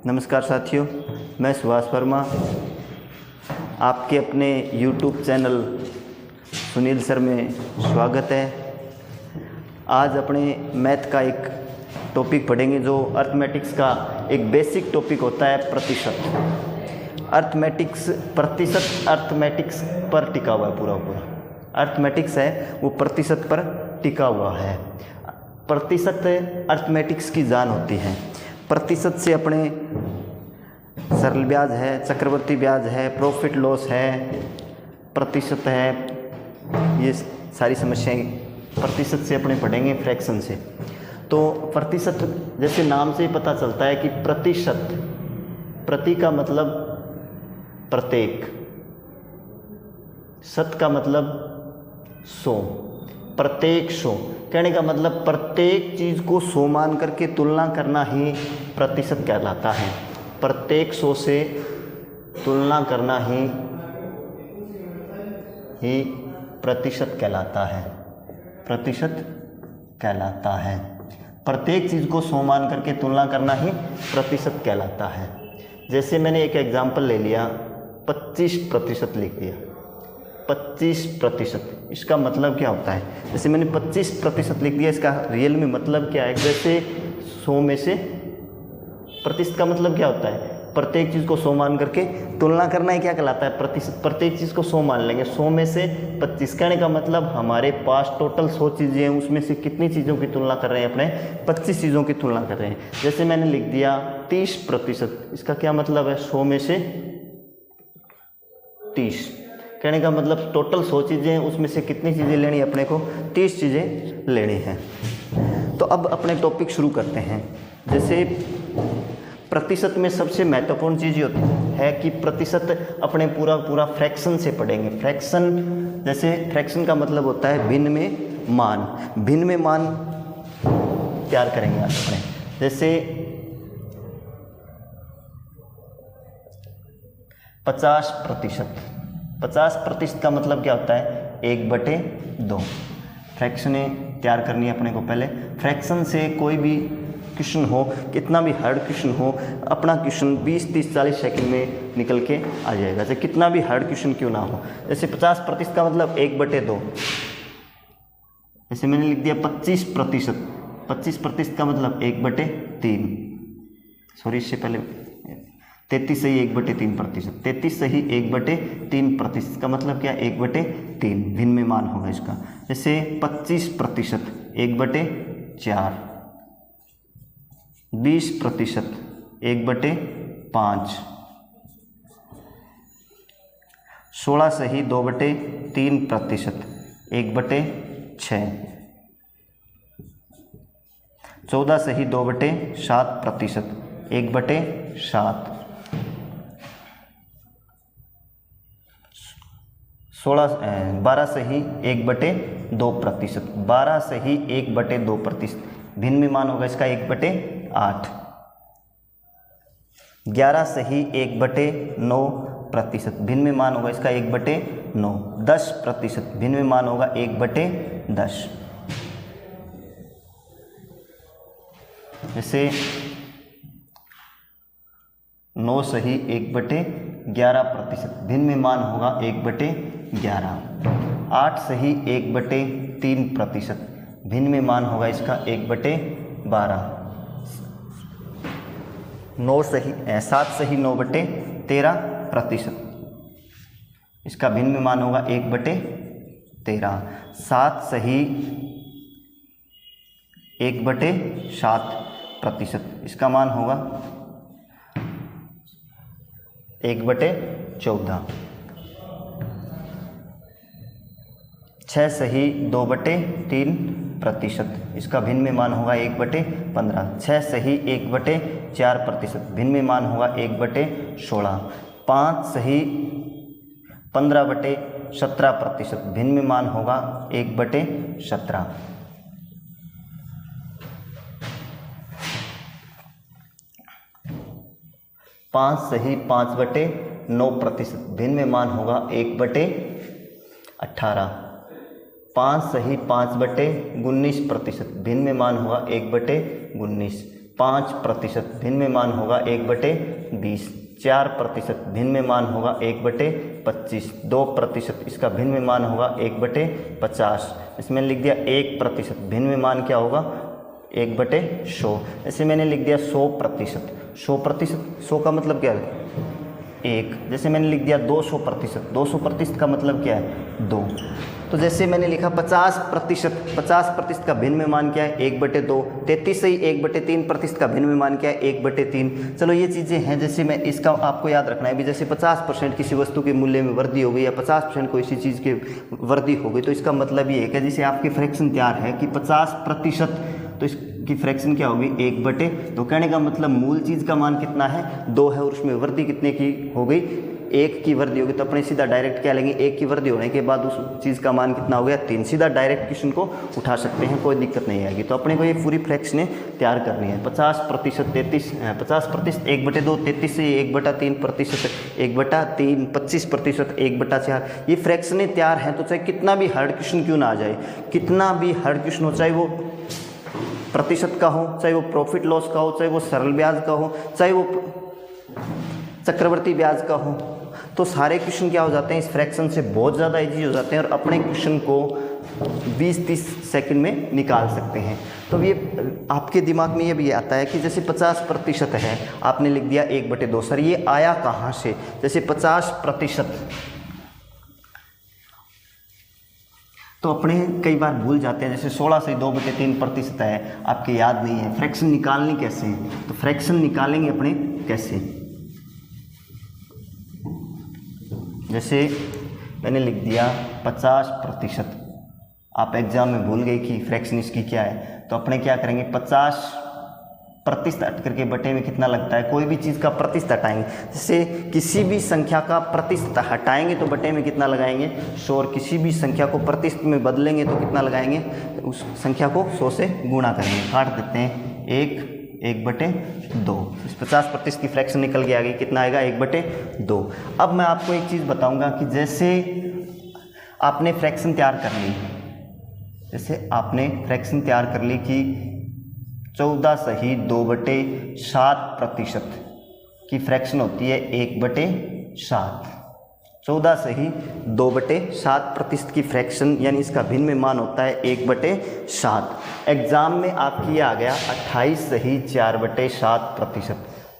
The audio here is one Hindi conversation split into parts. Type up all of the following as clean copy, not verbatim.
नमस्कार साथियों, मैं सुभाष वर्मा आपके अपने YouTube चैनल सुनील सर में स्वागत है। आज अपने मैथ का एक टॉपिक पढ़ेंगे जो अर्थमेटिक्स का एक बेसिक टॉपिक होता है, प्रतिशत। अर्थमेटिक्स पर टिका हुआ है, पूरा अर्थमेटिक्स है वो प्रतिशत पर टिका हुआ है। प्रतिशत अर्थमेटिक्स की जान होती है। प्रतिशत से अपने सरल ब्याज है, चक्रवर्ती ब्याज है, प्रॉफिट लॉस है, प्रतिशत है, ये सारी समस्याएं प्रतिशत से अपने पढ़ेंगे, फ्रैक्शन से। तो प्रतिशत जैसे नाम से ही पता चलता है कि प्रतिशत, प्रति का मतलब प्रत्येक, शत का मतलब 100, प्रत्येक 100 कहने का मतलब प्रत्येक चीज़ को 100 मान करके तुलना करना ही प्रतिशत कहलाता है। प्रत्येक 100 से तुलना करना ही प्रतिशत कहलाता है, प्रतिशत कहलाता है। प्रत्येक चीज़ को 100 मान करके तुलना करना ही प्रतिशत कहलाता है। जैसे मैंने एक एग्जाम्पल ले लिया, 25% लिख दिया। 25%, इसका मतलब क्या होता है? जैसे मैंने 25% लिख दिया, इसका रियल में मतलब क्या है? जैसे 100 में से प्रतिशत का मतलब क्या होता है? प्रत्येक चीज़ को 100 मान करके तुलना करना ही क्या कहलाता है? प्रतिशत। प्रत्येक चीज़ को 100 मान लेंगे, 100 में से 25 कहने का मतलब हमारे पास टोटल 100 चीज़ें हैं, उसमें से कितनी चीज़ों की तुलना कर रहे हैं? अपने 25 चीज़ों की तुलना कर रहे हैं। जैसे मैंने लिख दिया 30%, इसका क्या मतलब है? 100 में से 30 कहने का मतलब टोटल 100 चीज़ें हैं, उसमें से कितनी चीज़ें लेनी है अपने को? 30 चीज़ें लेनी हैं। तो अब अपने टॉपिक शुरू करते हैं। जैसे प्रतिशत में सबसे महत्वपूर्ण चीज़ ये होती है कि प्रतिशत अपने पूरा फ्रैक्शन से पढ़ेंगे। फ्रैक्शन, जैसे फ्रैक्शन का मतलब होता है भिन्न में मान। भिन्न में मान तैयार करेंगे आज अपने। जैसे 50% का मतलब क्या होता है? 1/2। फ्रैक्शनें तैयार करनी है अपने को पहले। फ्रैक्शन से कोई भी क्वेश्चन हो, कितना भी हार्ड क्वेश्चन हो, अपना क्वेश्चन 20, 30, 40 सेकंड में निकल के आ जाएगा, चाहे कितना भी हार्ड क्वेश्चन क्यों ना हो। जैसे 50% का मतलब 1/2। जैसे मैंने लिख दिया 25%, 25% का मतलब 1/3। सॉरी, इससे पहले 33 सही 1/3%, 33 सही 1/3% का मतलब क्या? 1/3 भिन्न में मान होगा इसका। जैसे 25% 1/4, 20% 1/5, 16 सही 2/3%, 1/6, 14 सही 2/7%, 1/7, 12 सही 1/2%, 12 सही 1/2%, भिन्न में मान होगा इसका 1/8, 11 सही 1/9%, भिन्न में मान होगा इसका 1/9, 10%, भिन्न में मान होगा 1/10। जैसे 9 सही 1/11%, भिन्न में मान होगा 1/11। 8 सही 1/3%, भिन्न में मान होगा इसका 1/12। 7 सही 9/13%, इसका भिन्न में मान होगा 1/13। 7 सही 1/7%, इसका मान होगा 1/14। 6 सही 2/3%, इसका भिन्न में मान होगा 1/15। 6 सही 1/4%, भिन्न में मान होगा 1/16। 5 सही 15/17%, भिन्न में मान होगा 1/17। 5 सही 5/9%, भिन्न में मान होगा 1/18। 5 सही 5/19%, भिन्न में मान होगा 1/19। 5%, भिन्न में मान होगा 1/20। 4%, भिन्न में मान होगा 1/25। 2%, इसका भिन्न में मान होगा 1/50। इसमें लिख दिया 1%, भिन्न में मान क्या होगा 1/100। ऐसे मैंने लिख दिया 100%। 100% का मतलब क्या है 1। जैसे मैंने लिख दिया 200%। 200% का मतलब क्या है 2। तो जैसे मैंने लिखा 50%। 50% का भिन्न में मान क्या है 1/2। 33 से ही 1/3% का भिन्न में मान क्या है 1/3। चलो ये चीज़ें हैं, जैसे मैं इसका आपको याद रखना है भी, जैसे 50% किसी वस्तु के मूल्य में वृद्धि हो गई या 50% कोई इसी चीज़ की वृद्धि हो गई, तो इसका मतलब ये है कि जैसे आपकी फ्रैक्शन तैयार है कि 50%, तो इसकी फ्रैक्शन क्या होगी 1/2। कहने का मतलब मूल चीज़ का मान कितना है 2 है, और उसमें वृद्धि कितने की हो गई 1 की वृद्धि होगी। तो अपने सीधा डायरेक्ट क्या लेंगे 1 की वृद्धि होने के बाद उस चीज़ का मान कितना हो गया 3। सीधा डायरेक्ट क्वेश्चन को उठा सकते हैं, कोई दिक्कत नहीं आएगी। तो अपने को ये पूरी फ्रैक्शनें तैयार करनी है। 50%, 33, 50% 1/2, 33 से 1/3%, 1/3, 25%, 1/4। ये फ्रैक्शनें तैयार हैं, तो चाहे कितना भी हार्ड क्वेश्चन क्यों ना आ जाए, कितना भी हार्ड क्वेश्चन हो, चाहे वो प्रतिशत का हो, चाहे वो प्रॉफिट लॉस का हो, चाहे वो सरल ब्याज का हो, चाहे वो चक्रवर्ती ब्याज का हो, तो सारे क्वेश्चन क्या हो जाते हैं इस फ्रैक्शन से बहुत ज़्यादा इजी हो जाते हैं और अपने क्वेश्चन को 20-30 सेकंड में निकाल सकते हैं। तो ये आपके दिमाग में ये भी आता है कि जैसे 50% है, आपने लिख दिया 1/2। सर ये आया कहाँ से, जैसे 50%, तो अपने कई बार भूल जाते हैं, जैसे 16 से 2/3% है, आपके याद नहीं है। फ्रैक्शन निकालनी कैसे है, तो फ्रैक्शन निकालेंगे अपने कैसे, जैसे मैंने लिख दिया 50%। आप एग्जाम में भूल गए कि फ्रैक्शन इसकी क्या है, तो अपने क्या करेंगे 50% हट करके बटे में कितना लगता है, कोई भी चीज़ का प्रतिशत हटाएंगे, जैसे किसी भी संख्या का प्रतिशत हटाएंगे तो बटे में कितना लगाएंगे 100, और किसी भी संख्या को प्रतिशत में बदलेंगे तो कितना लगाएंगे, उस संख्या को 100 से गुणा करेंगे। काट देते हैं 1/2। इस 50% की फ्रैक्शन निकल के आ गई, कितना आएगा 1/2। अब मैं आपको एक चीज़ बताऊंगा कि जैसे आपने फ्रैक्शन तैयार कर ली, जैसे आपने फ्रैक्शन तैयार कर ली कि 14 सही 2/7% की फ्रैक्शन होती है 1/7। 14 सही 2/7% की फ्रैक्शन यानी इसका भिन्न में मान होता है 1/7। एग्जाम में आपकी आ गया 28 सही 4/7%।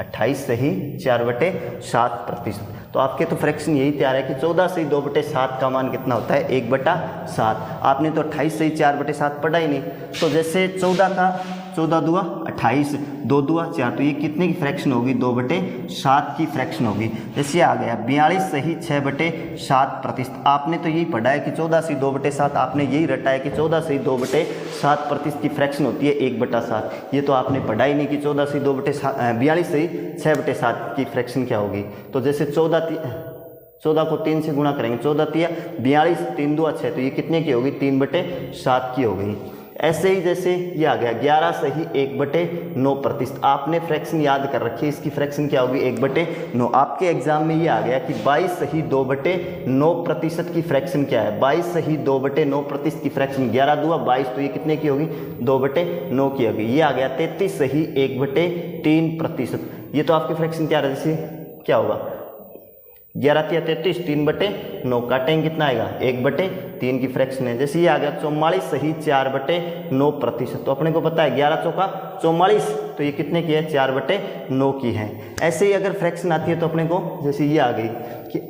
28 सही 4/7%। तो आपके तो फ्रैक्शन यही तैयार है कि 14 सही 2/7 का मान कितना होता है 1/7। आपने तो 28 सही 4/7 पढ़ा ही नहीं, तो जैसे 14 का 14 दूआ 28, 2 दूआ 4, तो ये कितने की फ्रैक्शन होगी 2/7 की फ्रैक्शन होगी। जैसे आ गया 42 सही 6/7%। आपने तो यही पढ़ा है कि 14 सही 2/7, आपने यही रटा है कि 14 सही 2/7% की फ्रैक्शन होती है 1/7। ये तो आपने पढ़ा ही नहीं कि 14 सही 42 सही 6/7 की फ्रैक्शन क्या होगी। तो जैसे 14 को 3 से गुणा करेंगे, 14 तिया 42, 3 दूआ 6, तो ये कितने की होगी 3/7 की हो गई। ऐसे ही जैसे ये आ गया 11 सही 1/9%। आपने फ्रैक्शन याद कर रखी है, इसकी फ्रैक्शन क्या होगी 1/9। आपके एग्जाम में ये आ गया कि 22 सही 2/9% की फ्रैक्शन क्या है, 22 सही 2/9% की फ्रैक्शन 11 दूआ 22, तो ये कितने की होगी 2/9 की होगी। ये आ गया 33 सही 1/3%। ये तो आपके फ्रैक्शन क्या है, जैसे क्या होगा 11 तिया 33, 3/9, काटेंगे कितना आएगा 1/3 की फ्रैक्शन है। जैसे ये आ गया 44 सही 4/9%। तो अपने को पता है 11 चौका 44, तो ये कितने की है 4/9 की है। ऐसे ही अगर फ्रैक्शन आती है तो अपने को जैसे ये आ गई कि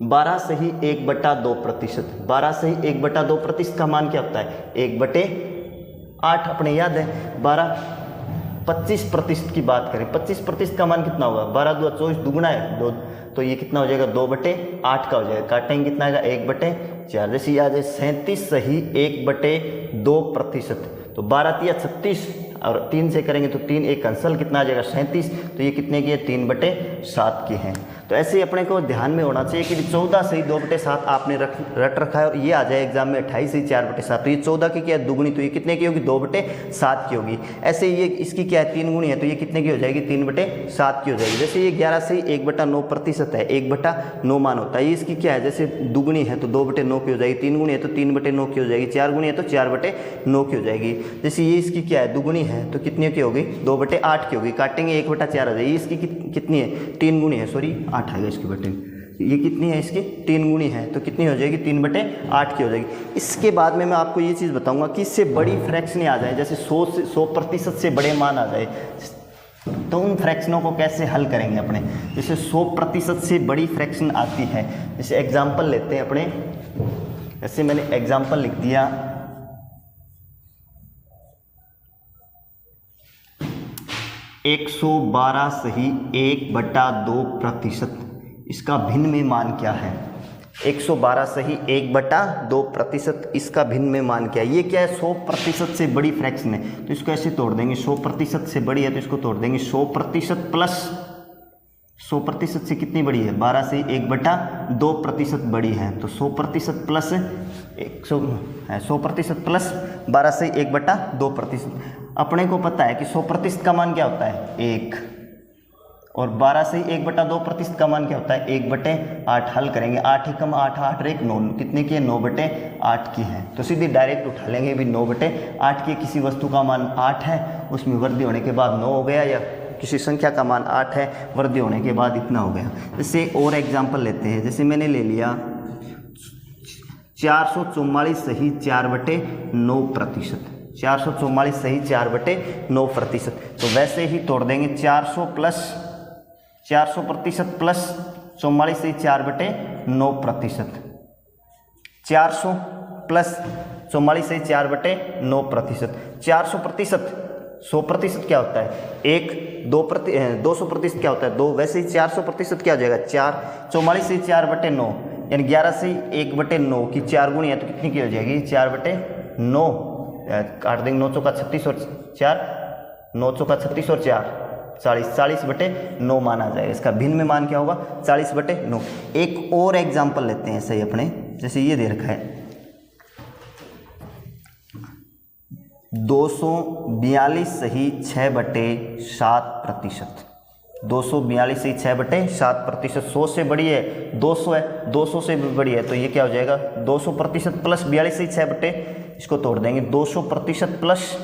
12 सही 1/2%। 12 सही 1/2% का मान क्या होता है 1/8। अपने याद है 25% की बात करें, 25% का मान कितना होगा 12 दूआ 24, दुगुना है 2, तो ये कितना हो जाएगा 2/8 का हो जाएगा। काटेंगे कितना आएगा 1/4। जैसे याद है 37 सही 1/2%। तो 12 तिया 36 और 3 से करेंगे तो 3 एक कैंसल, कितना आ जाएगा 37, तो ये कितने की है 3/7 की है। तो ऐसे ही अपने को ध्यान में होना चाहिए कि 14 से ही 2/7 आपने रट रखा है और ये आ जाए एग्जाम में 28 से ही 4/7, तो ये 14 की क्या है दुगुनी, तो ये कितने की होगी 2/7 की होगी। ऐसे ये इसकी क्या है 3 गुनी है, तो ये कितने की हो जाएगी 3/7 की हो जाएगी। जैसे ये 11 से ही 1/9% है, 1/9 मान होता है, ये इसकी क्या है जैसे दुगुनी है तो 2/9 की हो जाएगी, 3 गुनी है तो 3/9 की हो जाएगी, 4 गुनी है तो 4/9 की हो जाएगी। जैसे ये इसकी क्या है दुगुनी है तो कितनी की होगी 2/8 की होगी, काटेंगे 1/4 आ जाएगी। इसकी कितनी है 3 गुनी है, सॉरी 8 आएगा इसकी बटे, ये कितनी है इसकी 3 गुनी है तो कितनी हो जाएगी 3/8 की हो जाएगी। इसके बाद में मैं आपको ये चीज़ बताऊंगा कि इससे बड़ी फ्रैक्शन आ जाए, जैसे 100% से बड़े मान आ जाए तो उन फ्रैक्शनों को कैसे हल करेंगे अपने। जैसे 100% से बड़ी फ्रैक्शन आती है, जैसे एग्जाम्पल लेते हैं अपने, जैसे मैंने एग्जाम्पल लिख दिया 112 सही 1/2%, इसका भिन्न में मान क्या है। 112 सही 1/2%, इसका भिन्न में मान क्या है। ये क्या है 100% से बड़ी फ्रैक्शन है तो इसको ऐसे तोड़ देंगे, 100% से बड़ी है तो इसको तोड़ देंगे 100% प्लस 100% से कितनी बड़ी है 12 से 1/2% बड़ी है, तो 100% प्लस 100% प्लस 12 से 1/2%। अपने को पता है कि 100% का मान क्या होता है 1 और 12 से 1/2% का मान क्या होता है 1/8। हल करेंगे 8 एकम 8 8 एक 9, कितने की है 9/8 की है, तो सीधे डायरेक्ट उठा लेंगे भी 9/8 की। किसी वस्तु का मान 8 है, उसमें वृद्धि होने के बाद 9 हो गया, या किसी संख्या का मान 8 है, वृद्धि होने के बाद इतना हो गया। जैसे और एग्जाम्पल लेते हैं, जैसे मैंने ले लिया 444 सही 4/9%, 444 सही 4/9%, तो वैसे ही तोड़ देंगे 400% प्लस 44 सही 4/9%, 400 प्लस 44 सही 4/9%, 400%, 100% क्या होता है 1, 200% क्या होता है 2, वैसे ही 400% क्या हो जाएगा 4, 44 से 4/9 यानी 11 से 1/9 की 4 गुनी है तो कितनी की हो जाएगी 4/9, काट देंगे 9 चौका 36 और 4, 9 चौका 36 और 4 40, 40/9 मान आ जाएगा। इसका भिन्न में मान क्या होगा 40/9। एक और एग्जाम्पल लेते हैं सही अपने, जैसे ये दे रखा है 242 सही 6/7%, 242 सही 6/7%, 100 से बड़ी है 200 है, 200 से भी बड़ी है तो ये क्या हो जाएगा 200% प्लस 42 सही 6/, इसको तोड़ देंगे 200% प्लस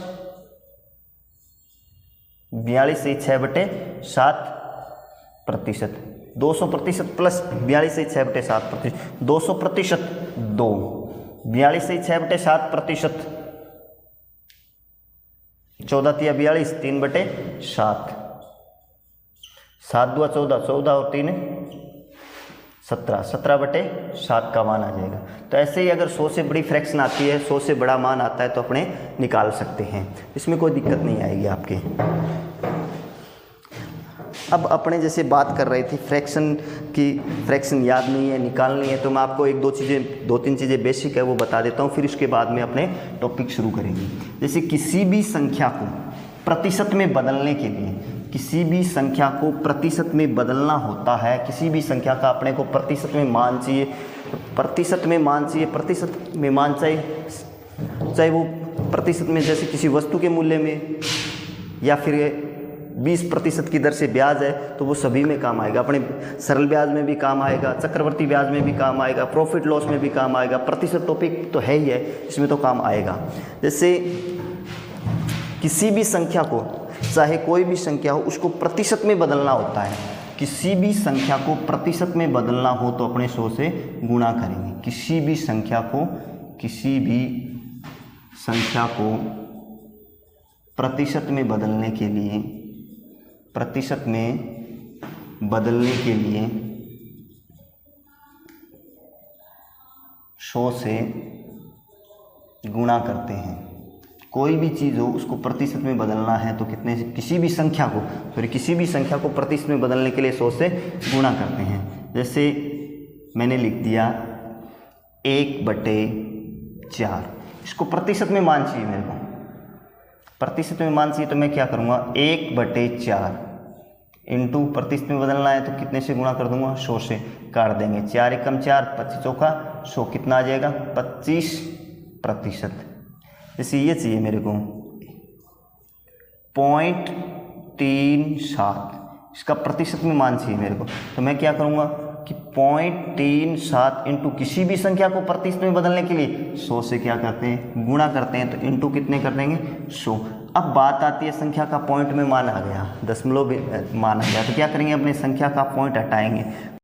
42 सही 6/7%, 200% प्लस 42 सही 6/7%, 200% 2, 42 सही 6/7%, 14 तिया 42, 3/7, 7 दूआ 14, 14 और 3 17, 17/7 का मान आ जाएगा। तो ऐसे ही अगर 100 से बड़ी फ्रैक्शन आती है, 100 से बड़ा मान आता है तो अपने निकाल सकते हैं, इसमें कोई दिक्कत नहीं आएगी आपके। अब अपने जैसे बात कर रहे थे फ्रैक्शन की, फ्रैक्शन याद नहीं है निकालनी है, तो मैं आपको 2-3 चीज़ें बेसिक है वो बता देता हूँ, फिर उसके बाद में अपने टॉपिक शुरू करेंगे। जैसे किसी भी संख्या को प्रतिशत में बदलने के लिए, किसी भी संख्या को प्रतिशत में बदलना होता है, किसी भी संख्या का अपने को प्रतिशत में मान चाहिए, प्रतिशत में मान चाहिए चाहे वो प्रतिशत में जैसे किसी वस्तु के मूल्य में, या फिर 20% की दर से ब्याज है तो वो सभी में काम आएगा। अपने सरल ब्याज में भी काम आएगा, चक्रवर्ती ब्याज में भी काम आएगा, प्रॉफिट लॉस में भी काम आएगा, प्रतिशत टॉपिक तो है ही है, इसमें तो काम आएगा। जैसे किसी भी संख्या को, चाहे कोई भी संख्या हो, उसको प्रतिशत में बदलना होता है। किसी भी संख्या को प्रतिशत में बदलना हो तो अपने 100 से गुणा करेंगे। किसी भी संख्या को प्रतिशत में बदलने के लिए, प्रतिशत में बदलने के लिए 100 से गुणा करते हैं। कोई भी चीज़ हो उसको प्रतिशत में बदलना है तो कितने से, किसी भी संख्या को प्रतिशत में बदलने के लिए 100 से गुणा करते हैं। जैसे मैंने लिख दिया 1/4, इसको प्रतिशत में मान चाहिए, मेरे को प्रतिशत में मान चाहिए तो मैं क्या करूँगा 1/4 इंटू प्रतिशत में बदलना है तो कितने से गुणा कर दूंगा, 100 से काट देंगे। 4 एकम 4, 25 चौका 100, कितना आ जाएगा 25%। जैसे ये चाहिए मेरे को 0.37, इसका प्रतिशत में मान चाहिए मेरे को, तो मैं क्या करूँगा कि 0.37 इंटू किसी भी संख्या को प्रतिशत में बदलने के लिए 100 से क्या करते हैं, गुणा करते हैं, तो इंटू कितने कर देंगे 100। अब बात आती है संख्या का पॉइंट में मान आ गया, दशमलव मान आ गया, तो क्या करेंगे अपने संख्या का पॉइंट हटाएंगे।